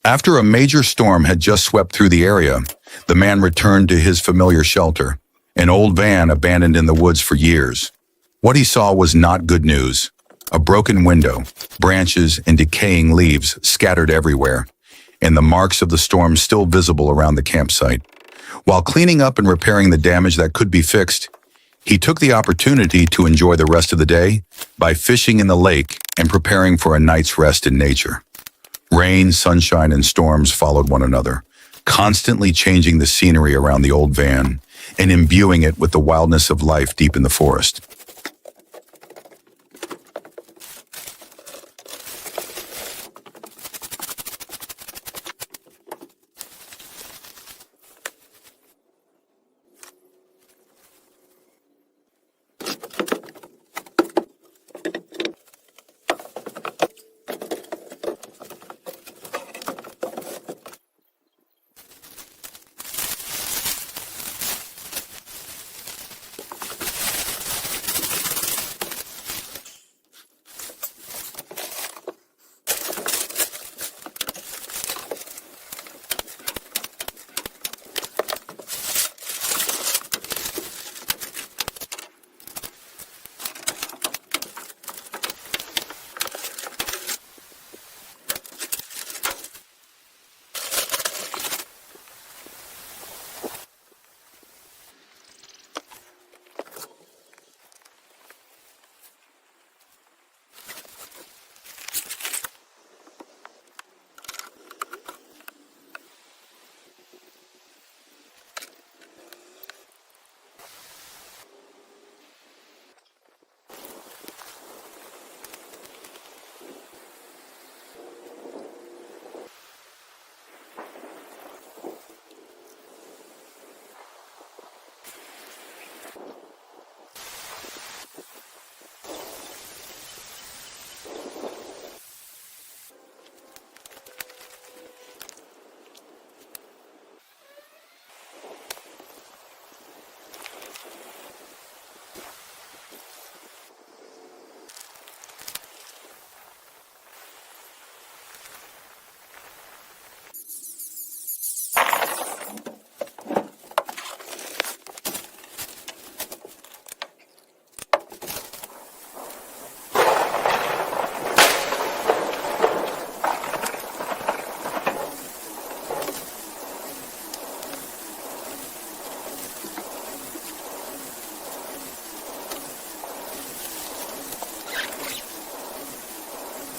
After a major storm had just swept through the area, the man returned to his familiar shelter, an old van abandoned in the woods for years. What he saw was not good news. A broken window, branches and decaying leaves scattered everywhere, and the marks of the storm still visible around the campsite. While cleaning up and repairing the damage that could be fixed, he took the opportunity to enjoy the rest of the day by fishing in the lake and preparing for a night's rest in nature. Rain, sunshine, and storms followed one another, constantly changing the scenery around the old van and imbuing it with the wildness of life deep in the forest.